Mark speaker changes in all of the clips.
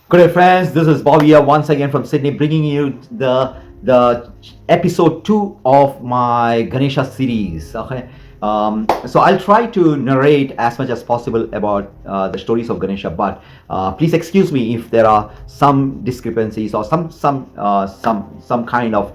Speaker 1: Good day, friends. This is Bobby here once again from Sydney, bringing you the episode 2 of my Ganesha series. Okay, so I'll try to narrate as much as possible about the stories of Ganesha, but please excuse me if there are some discrepancies or some kind of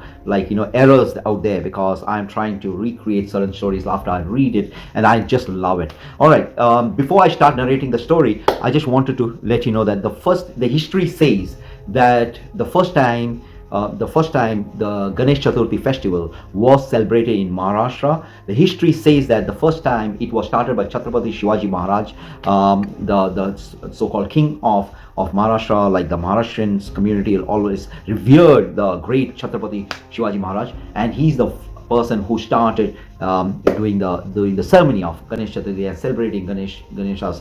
Speaker 1: errors out there, because I'm trying to recreate certain stories after I read it, and I just love it. All right, before I start narrating the story, I just wanted to let you know that the history says that the first time the Ganesh Chaturthi festival was celebrated in Maharashtra. The history says that the first time it was started by Chhatrapati Shivaji Maharaj, the so-called king of Maharashtra. Like, the Maharashtrians community always revered the great Chhatrapati Shivaji Maharaj, and he's the person who started doing the ceremony of Ganesh Chaturthi and celebrating Ganesha's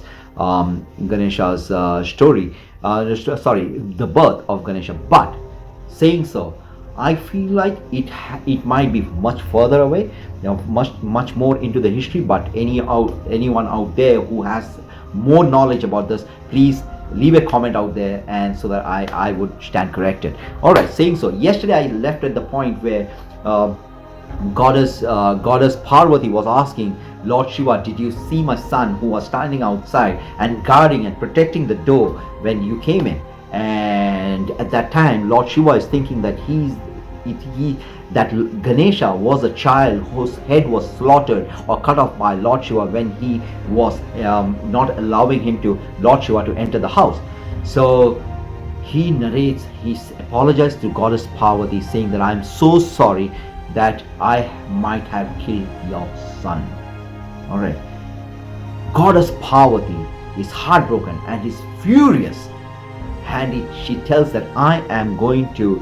Speaker 1: story. Sorry, the birth of Ganesha. But saying so, I feel like it might be much further away, much more into the history. But anyone out there who has more knowledge about this, please leave a comment out there, and so that I would stand corrected. All right, saying so, yesterday I left at the point where goddess Parvati was asking Lord Shiva, did you see my son who was standing outside and guarding and protecting the door when you came in? And at that time, Lord Shiva is thinking that that Ganesha was a child whose head was slaughtered or cut off by Lord Shiva when he was not allowing Lord Shiva to enter the house. So he narrates, he apologized to goddess Parvati, saying that I am so sorry that I might have killed your son. All right. Goddess Parvati is heartbroken and is furious, and she tells that I am going to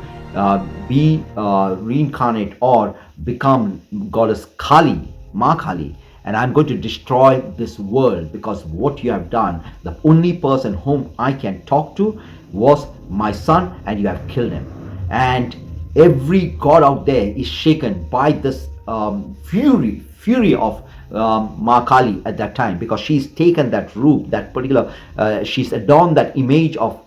Speaker 1: be reincarnate or become goddess Kali, Ma Kali, and I'm going to destroy this world, because what you have done, the only person whom I can talk to was my son, and you have killed him. And every god out there is shaken by this fury of Ma Kali at that time, because she's taken that root, that particular, she's adorned that image of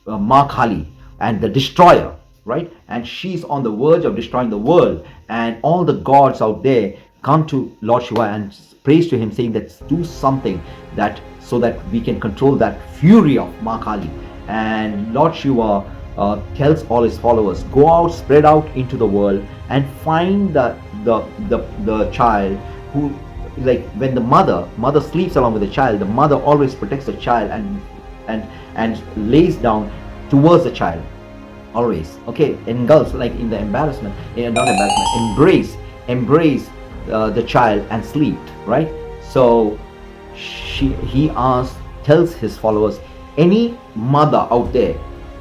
Speaker 1: Ma Kali and the destroyer, right? And she's on the verge of destroying the world, and all the gods out there come to Lord Shiva and praise to him, saying that do something that so that we can control that fury of Ma Kali. And Lord Shiva tells all his followers, go out, spread out into the world, and find the child who, like, when the mother sleeps along with the child, the mother always protects the child and lays down towards the child, always. Okay, engulfs, like in the embarrassment, not embarrassment, embrace the child and sleep, right? So he tells his followers, any mother out there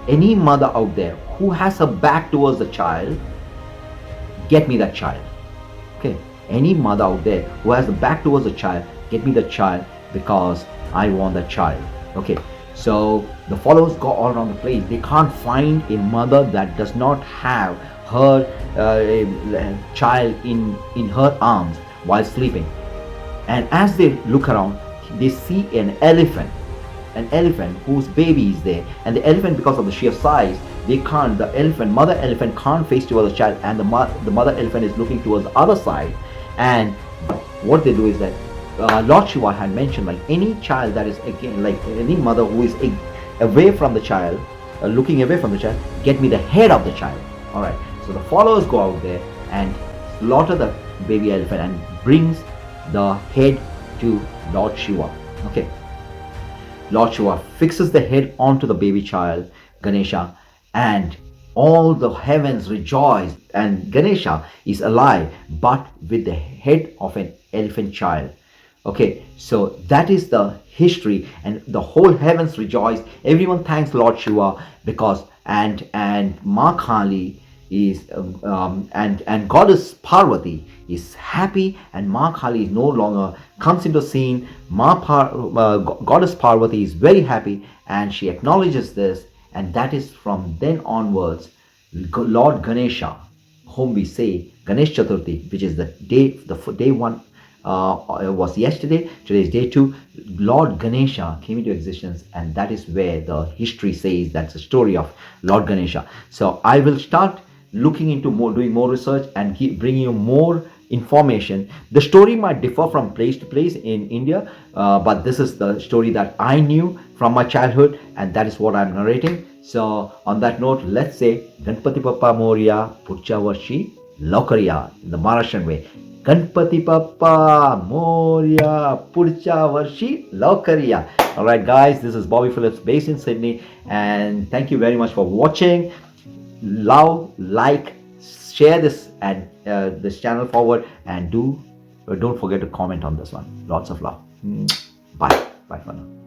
Speaker 1: who has her back towards the child, get me that child. Okay, any mother out there who has the back towards the child, get me the child, because I want that child. Okay, so the followers go all around the place. They can't find a mother that does not have her child in her arms while sleeping. And as they look around, they see an elephant whose baby is there. And the elephant, because of the sheer size, mother elephant can't face towards the child, and the mother elephant is looking towards the other side. And what they do is that Lord Shiva had mentioned, like, any child that is, again, like any mother who is away from the child, looking away from the child, get me the head of the child. All right, so the followers go out there and slaughter the baby elephant and brings the head to Lord Shiva. Okay, Lord Shiva fixes the head onto the baby child, Ganesha, and all the heavens rejoice, and Ganesha is alive, but with the head of an elephant child. Okay, so that is the history, and the whole heavens rejoice. Everyone thanks Lord Shiva, because and Ma Kali is and goddess Parvati is happy, and Ma Kali is no longer comes into scene. Goddess Parvati is very happy, and she acknowledges this, and that is from then onwards, Lord Ganesha, whom we say Ganesh Chaturthi, which is the day one was yesterday. Today is day 2. Lord Ganesha came into existence, and that is where the history says that's the story of Lord Ganesha. So I will start looking into more, doing more research, and bringing you more information. The story might differ from place to place in India, but this is the story that I knew from my childhood, and that is what I'm narrating. So on that note, let's say Ganpati Bappa Moria Pucha Varshi Laukariya in the Maharashtrian way. Ganpati Bappa Moria Pucha Varshi Laukariya. All right, guys, this is Bobby Phillips based in Sydney, and thank you very much for watching. Love, like, share this and this channel forward, and don't forget to comment on this one. Lots of love. Bye for now.